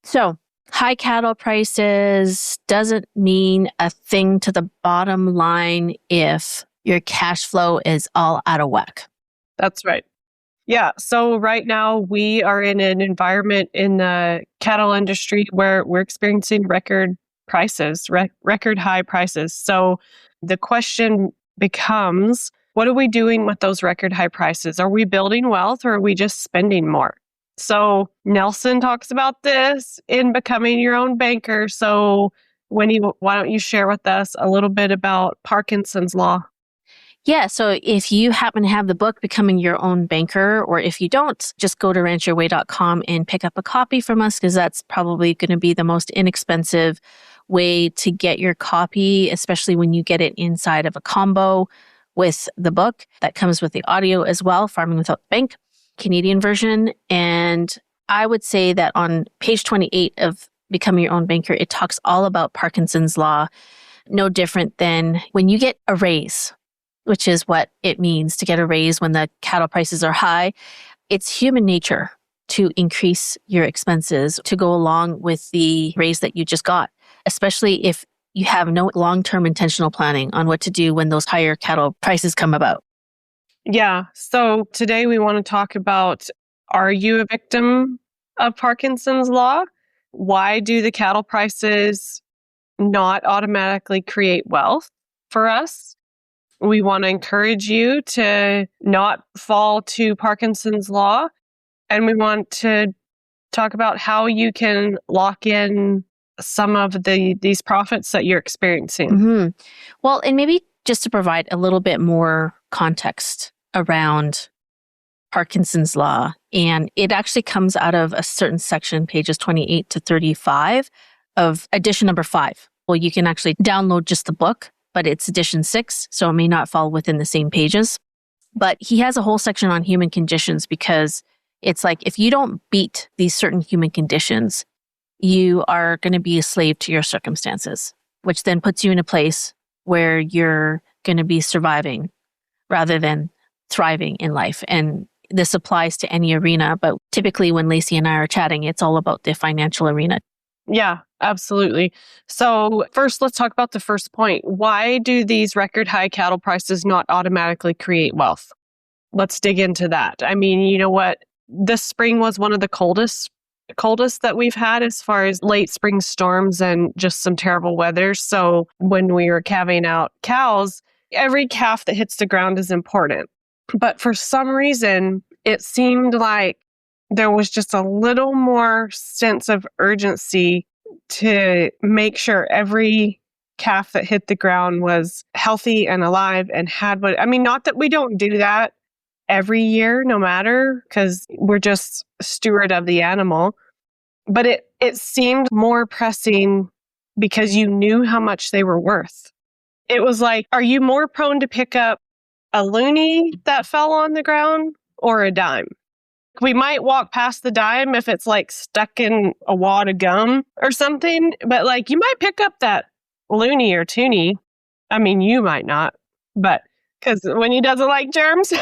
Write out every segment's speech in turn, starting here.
So high cattle prices doesn't mean a thing to the bottom line if your cash flow is all out of whack. That's right. Yeah. So right now we are in an environment in the cattle industry where we're experiencing record prices, record high prices. So the question becomes, what are we doing with those record high prices? Are we building wealth or are we just spending more? So Nelson talks about this in Becoming Your Own Banker. So Winnie, why don't you share with us a little bit about Parkinson's law? Yeah, so if you happen to have the book Becoming Your Own Banker, or if you don't, just go to ranchyourway.com and pick up a copy from us, because that's probably going to be the most inexpensive way to get your copy, especially when you get it inside of a combo with the book that comes with the audio as well, Farming Without the Bank, Canadian version. And I would say that on page 28 of Becoming Your Own Banker, it talks all about Parkinson's law, no different than when you get a raise, which is what it means to get a raise when the cattle prices are high. It's human nature to increase your expenses to go along with the raise that you just got, especially if you have no long-term intentional planning on what to do when those higher cattle prices come about. Yeah. So today we want to talk about, are you a victim of Parkinson's law? Why do the cattle prices not automatically create wealth for us? We want to encourage you to not fall to Parkinson's law. And we want to talk about how you can lock in some of these profits that you're experiencing. Mm-hmm. Well, and maybe just to provide a little bit more context around Parkinson's law, and it actually comes out of a certain section, pages 28 to 35 of edition number 5. Well, you can actually download just the book, but it's edition 6, so it may not fall within the same pages. But he has a whole section on human conditions, because it's like, if you don't beat these certain human conditions, you are going to be a slave to your circumstances, which then puts you in a place where you're going to be surviving rather than thriving in life. And this applies to any arena, but typically when Lacy and I are chatting, it's all about the financial arena. Yeah, absolutely. So first, let's talk about the first point. Why do these record high cattle prices not automatically create wealth? Let's dig into that. I mean, you know what? This spring was one of the coldest that we've had as far as late spring storms and just some terrible weather. So when we were calving out cows, every calf that hits the ground is important. But for some reason, it seemed like there was just a little more sense of urgency to make sure every calf that hit the ground was healthy and alive and had what, I mean, not that we don't do that every year, no matter, because we're just steward of the animal. But it seemed more pressing because you knew how much they were worth. It was like, are you more prone to pick up a loonie that fell on the ground or a dime? We might walk past the dime if it's like stuck in a wad of gum or something, but like you might pick up that loonie or toonie. I mean, you might not, but because Winnie doesn't like germs.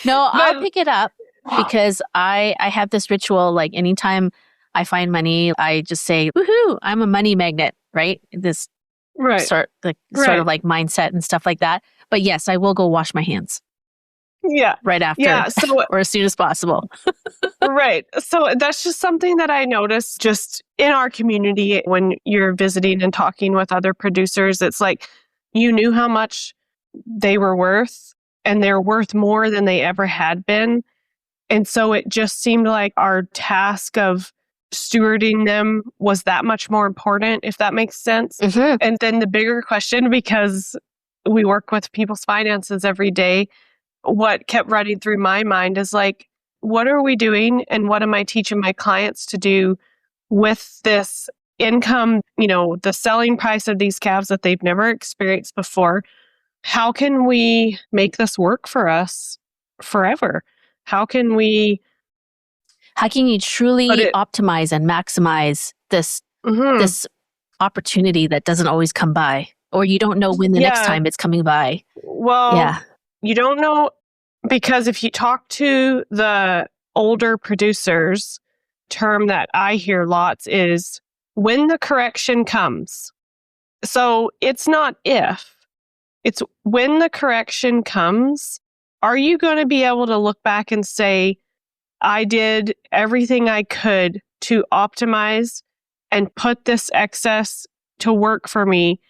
No, I'll pick it up because I have this ritual. Like anytime I find money, I just say, woohoo, I'm a money magnet, right? This sort of like mindset and stuff like that. But yes, I will go wash my hands. Yeah. Right after. Yeah. So, or as soon as possible. Right. So that's just something that I noticed just in our community when you're visiting and talking with other producers. It's like you knew how much they were worth, and they're worth more than they ever had been. And so it just seemed like our task of stewarding them was that much more important, if that makes sense. Mm-hmm. And then the bigger question, because we work with people's finances every day, what kept running through my mind is like, what are we doing and what am I teaching my clients to do with this income, you know, the selling price of these calves that they've never experienced before? How can we make this work for us forever? How can you truly optimize and maximize this this opportunity that doesn't always come by, or you don't know when the next time it's coming by? Well, you don't know, because if you talk to the older producers, term that I hear lots is when the correction comes. So it's not if, it's when the correction comes, are you going to be able to look back and say, I did everything I could to optimize and put this excess to work for me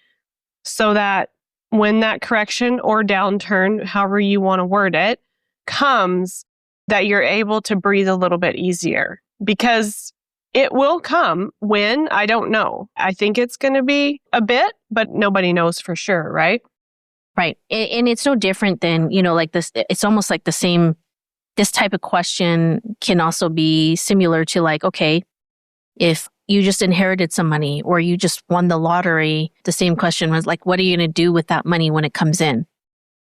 so that when that correction or downturn, however you want to word it, comes, that you're able to breathe a little bit easier? Because it will come. When, I don't know. I think it's going to be a bit, but nobody knows for sure, right? Right. And it's no different than, like this. It's almost like the same. This type of question can also be similar to like, okay, if you just inherited some money or you just won the lottery, the same question was like, what are you going to do with that money when it comes in?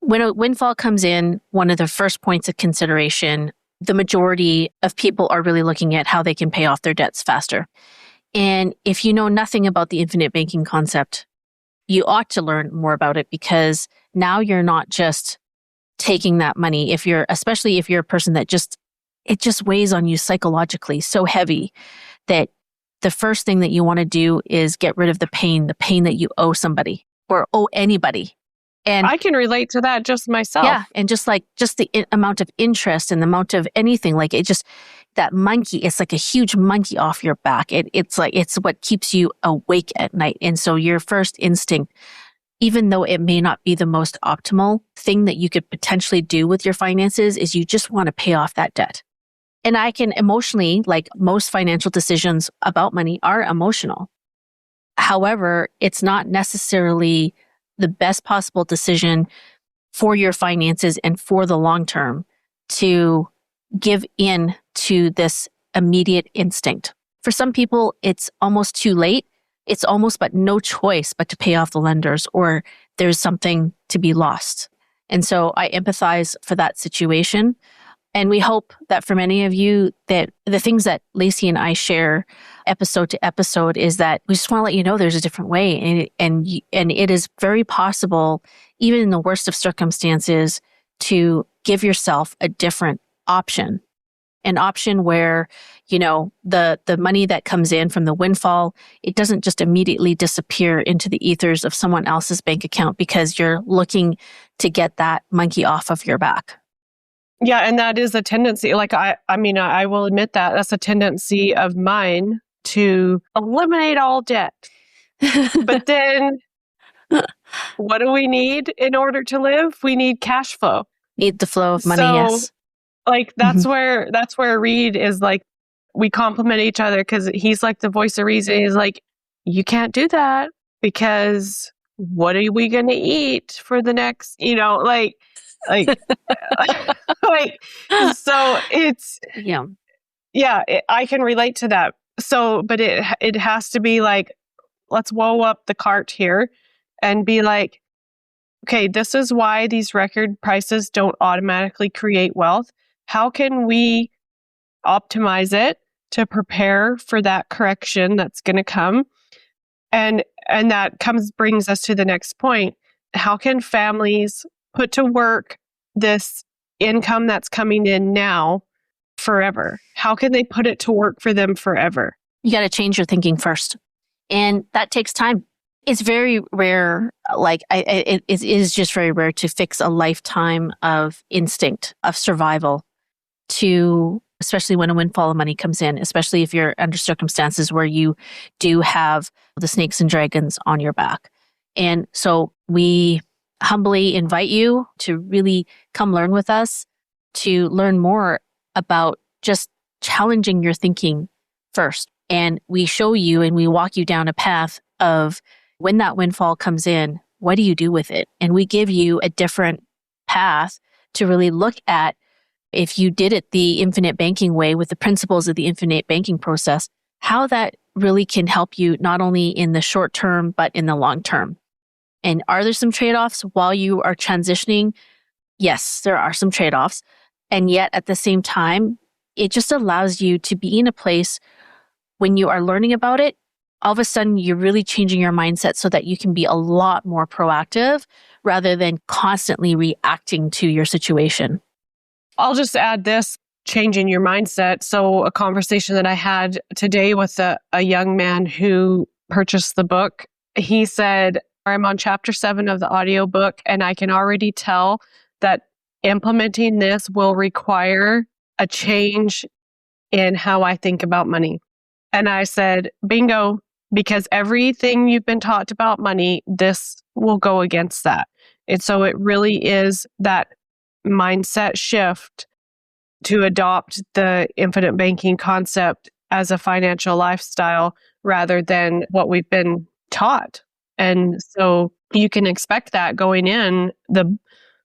When a windfall comes in, one of the first points of consideration, the majority of people are really looking at how they can pay off their debts faster. And if you know nothing about the infinite banking concept, you ought to learn more about it, because now you're not just taking that money, especially if you're a person that it just weighs on you psychologically so heavy that the first thing that you want to do is get rid of the pain that you owe somebody or owe anybody. And I can relate to that just myself. Yeah. And just the amount of interest and the amount of anything, like that monkey, it's like a huge monkey off your back. It's what keeps you awake at night. And so your first instinct, even though it may not be the most optimal thing that you could potentially do with your finances, is you just want to pay off that debt. And I can emotionally, like most financial decisions about money are emotional. However, it's not necessarily the best possible decision for your finances and for the long term to give in to this immediate instinct. For some people, it's almost too late. It's almost but no choice but to pay off the lenders, or there's something to be lost. And so I empathize for that situation. And we hope that for many of you, that the things that Lacy and I share episode to episode is that we just want to let you know there's a different way. And it is very possible, even in the worst of circumstances, to give yourself a different option. An option where, the money that comes in from the windfall, it doesn't just immediately disappear into the ethers of someone else's bank account because you're looking to get that monkey off of your back. Yeah, and that is a tendency. Like, I will admit that that's a tendency of mine to eliminate all debt. But then what do we in order to live? We need cash flow. Need the flow of money, yes. Like, that's where Reed is like, we complement each other, because he's like the voice of reason. He's like, you can't do that because what are we going to eat for the next, like, so it's, I can relate to that. So, but it has to be like, let's woe up the cart here and be like, okay, this is why these record prices don't automatically create wealth. How can we optimize it to prepare for that correction that's going to come? And that brings us to the next point. How can families put to work this income that's coming in now forever? How can they put it to work for them forever? You got to change your thinking first. And that takes time. It's very rare, it is just very rare to fix a lifetime of instinct, of survival, especially when a windfall of money comes in, especially if you're under circumstances where you do have the snakes and dragons on your back. And so we humbly invite you to really come learn with us, to learn more about just challenging your thinking first. And we show you and we walk you down a path of when that windfall comes in, what do you do with it? And we give you a different path to really look at, if you did it the infinite banking way with the principles of the infinite banking process, how that really can help you not only in the short term, but in the long term. And are there some trade-offs while you are transitioning? Yes, there are some trade-offs. And yet at the same time, it just allows you to be in a place when you are learning about it, all of a sudden you're really changing your mindset so that you can be a lot more proactive rather than constantly reacting to your situation. I'll just add this. changing your mindset. So a conversation that I had today with a young man who purchased the book, he said, I'm on chapter 7 of the audiobook, and I can already tell that implementing this will require a change in how I think about money. And I said, bingo, because everything you've been taught about money, this will go against that. And so it really is that mindset shift to adopt the infinite banking concept as a financial lifestyle rather than what we've been taught. And so you can expect that going in.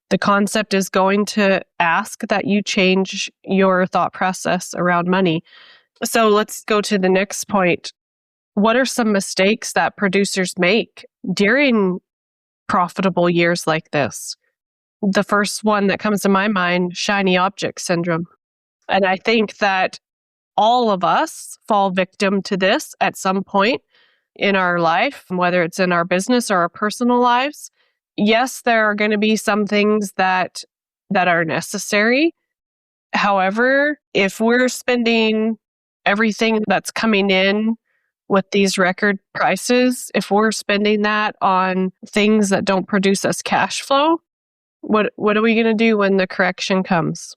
The concept is going to ask that you change your thought process around money. So let's go to the next point. What are some mistakes that producers make during profitable years like this? The first one that comes to my mind, shiny object syndrome. And I think that all of us fall victim to this at some point in our life, whether it's in our business or our personal lives. Yes, there are going to be some things that are necessary. However, if we're spending everything that's coming in with these record prices, if we're spending that on things that don't produce us cash flow, what are we going to do when the correction comes?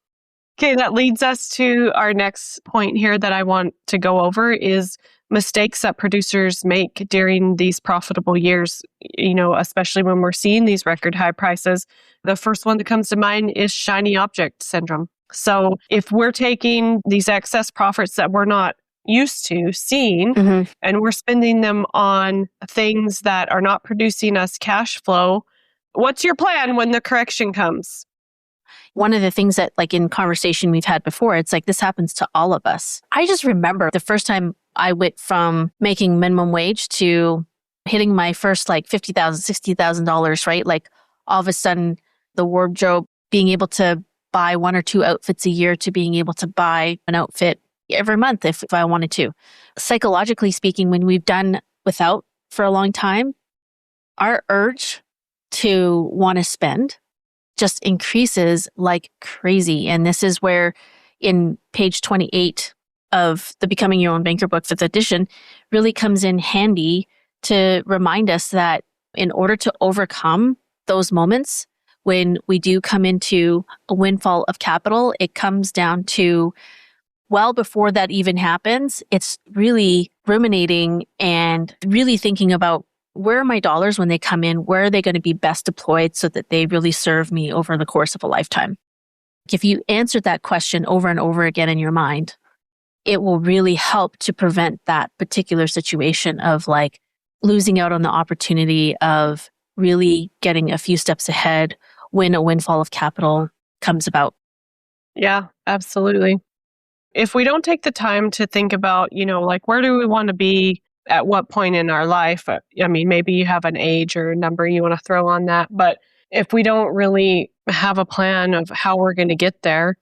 Okay, that leads us to our next point here that I want to go over is mistakes that producers make during these profitable years, especially when we're seeing these record high prices. The first one that comes to mind is shiny object syndrome. So if we're taking these excess profits that we're not used to seeing and we're spending them on things that are not producing us cash flow, what's your plan when the correction comes? One of the things that, like in conversation we've had before, it's like this happens to all of us. I just remember the first time I went from making minimum wage to hitting my first like $50,000, $60,000, right? Like all of a sudden the wardrobe, being able to buy 1 or 2 outfits a year to being able to buy an outfit every month if I wanted to. Psychologically speaking, when we've done without for a long time, our urge to want to spend just increases like crazy. And this is where in page 28 of the Becoming Your Own Banker book, 5th edition, really comes in handy to remind us that in order to overcome those moments when we do come into a windfall of capital, it comes down to, well, before that even happens, it's really ruminating and really thinking about, where are my dollars when they come in? Where are they going to be best deployed so that they really serve me over the course of a lifetime? If you answered that question over and over again in your mind, it will really help to prevent that particular situation of like losing out on the opportunity of really getting a few steps ahead when a windfall of capital comes about. Yeah, absolutely. If we don't take the time to think about, like where do we want to be at what point in our life? I mean, maybe you have an age or a number you want to throw on that. But if we don't really have a plan of how we're going to get there,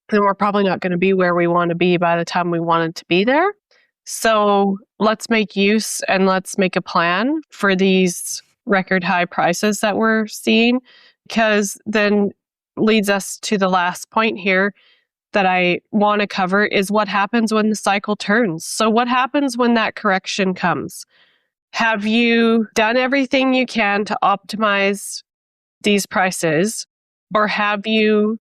then we're probably not going to be where we want to be by the time we wanted to be there. So let's make use and let's make a plan for these record high prices that we're seeing, because then leads us to the last point here that I want to cover is what happens when the cycle turns. So what happens when that correction comes? Have you done everything you can to optimize these prices, or have you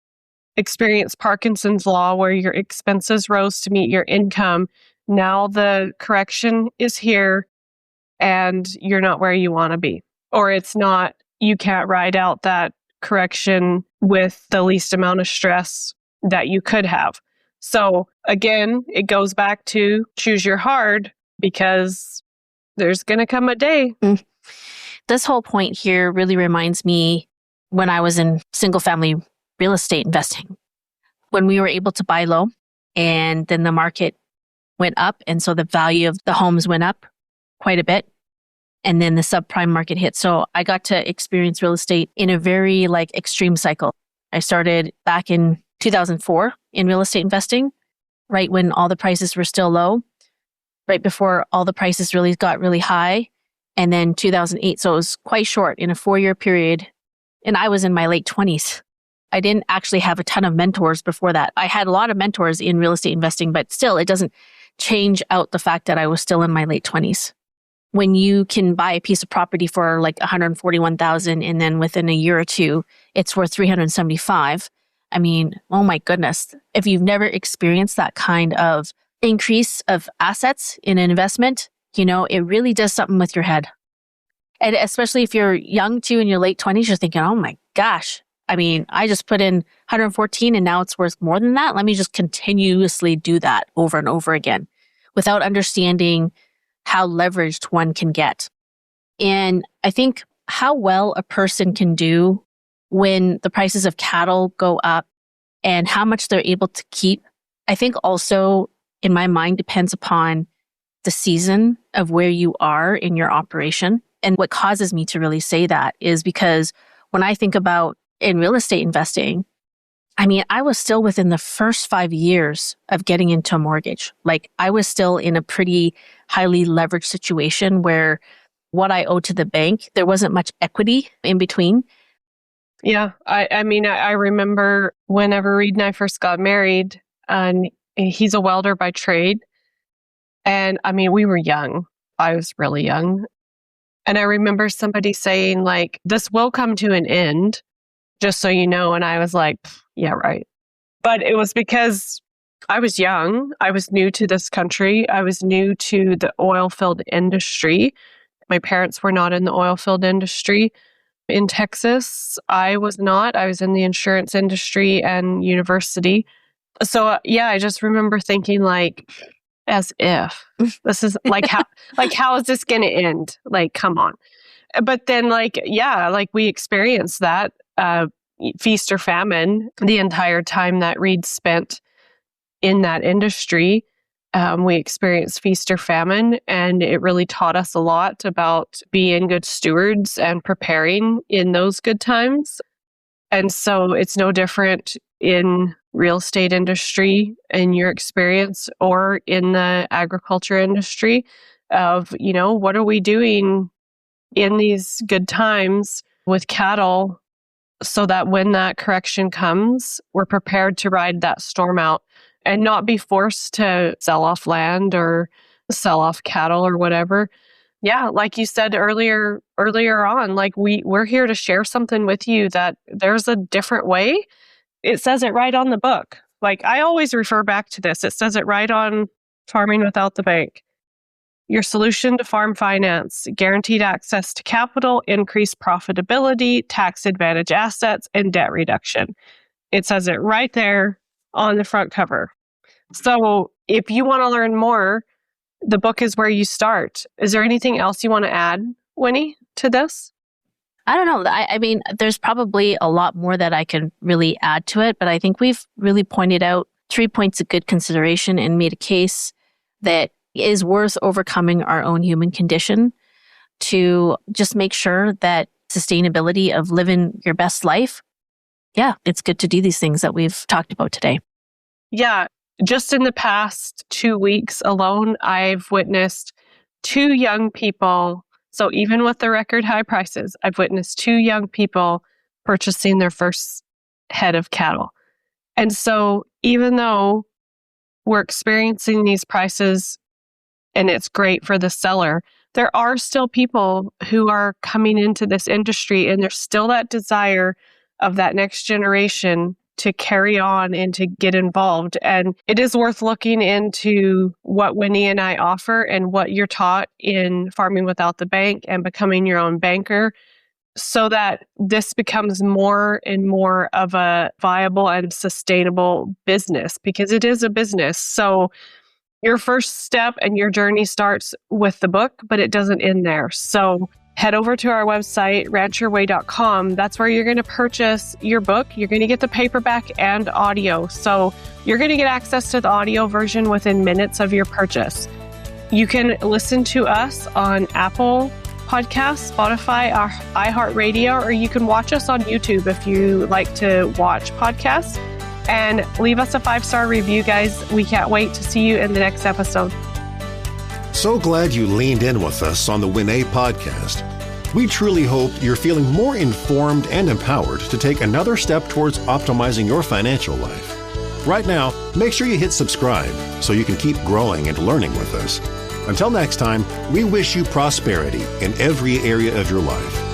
experienced Parkinson's law where your expenses rose to meet your income? Now the correction is here and you're not where you want to be, or it's not, you can't ride out that correction with the least amount of stress that you could have. So again, it goes back to choose your hard, because there's going to come a day. This whole point here really reminds me when I was in single family real estate investing, when we were able to buy low and then the market went up. And so the value of the homes went up quite a bit. And then the subprime market hit. So I got to experience real estate in a very like extreme cycle. I started back in 2004 in real estate investing, right when all the prices were still low, right before all the prices really got really high. And then 2008. So it was quite short in a 4-year period. And I was in my late 20s. I didn't actually have a ton of mentors before that. I had a lot of mentors in real estate investing, but still, it doesn't change out the fact that I was still in my late 20s. When you can buy a piece of property for like 141,000 and then within a year or two, it's worth 375. I mean, oh my goodness. If you've never experienced that kind of increase of assets in an investment, it really does something with your head. And especially if you're young too, in your late 20s, you're thinking, oh my gosh, I mean, I just put in 114 and now it's worth more than that. Let me just continuously do that over and over again without understanding how leveraged one can get. And I think how well a person can do when the prices of cattle go up and how much they're able to keep, I think also in my mind depends upon the season of where you are in your operation. And what causes me to really say that is because when I think about in real estate investing, I mean, I was still within the first 5 years of getting into a mortgage. Like I was still in a pretty highly leveraged situation where what I owed to the bank, there wasn't much equity in between. Yeah. I mean, I remember whenever Reed and I first got married, and he's a welder by trade. And I mean, we were young. I was really young. And I remember somebody saying like, this will come to an end, just so you know. And I was like, yeah, right. But it was because I was young. I was new to this country. I was new to the oil field industry. My parents were not in the oil field industry in Texas. I was not. I was in the insurance industry and university. So yeah, I just remember thinking like, as if this is how is this going to end? Like, come on. But then we experienced that feast or famine the entire time that Reed spent in that industry. We experienced feast or famine, and it really taught us a lot about being good stewards and preparing in those good times. And so it's no different in real estate industry in your experience or in the agriculture industry of, what are we doing in these good times with cattle so that when that correction comes, we're prepared to ride that storm out and not be forced to sell off land or sell off cattle or whatever. Yeah, like you said earlier on, like we're here to share something with you that there's a different way. It says it right on the book. Like I always refer back to this. It says it right on Farming Without the Bank. Your solution to farm finance, guaranteed access to capital, increased profitability, tax advantage assets, and debt reduction. It says it right there on the front cover. So if you want to learn more, the book is where you start. Is there anything else you want to add, Winnie, to this? I don't know. I mean, there's probably a lot more that I can really add to it, but I think we've really pointed out 3 points of good consideration and made a case that is worth overcoming our own human condition to just make sure that sustainability of living your best life. Yeah, it's good to do these things that we've talked about today. Yeah. Just in the past 2 weeks alone, I've witnessed 2 young people. So even with the record high prices, I've witnessed 2 young people purchasing their first head of cattle. And so even though we're experiencing these prices and it's great for the seller, there are still people who are coming into this industry and there's still that desire of that next generation to carry on and to get involved. And it is worth looking into what Winnie and I offer and what you're taught in Farming Without the Bank and becoming your own banker so that this becomes more and more of a viable and sustainable business because it is a business. So your first step and your journey starts with the book, but it doesn't end there. So head over to our website, rancherway.com. That's where you're going to purchase your book. You're going to get the paperback and audio. So you're going to get access to the audio version within minutes of your purchase. You can listen to us on Apple Podcasts, Spotify, or iHeart Radio, or you can watch us on YouTube if you like to watch podcasts. And leave us a 5-star review, guys. We can't wait to see you in the next episode. So glad you leaned in with us on the Winnie podcast. We truly hope you're feeling more informed and empowered to take another step towards optimizing your financial life. Right now, make sure you hit subscribe so you can keep growing and learning with us. Until next time, we wish you prosperity in every area of your life.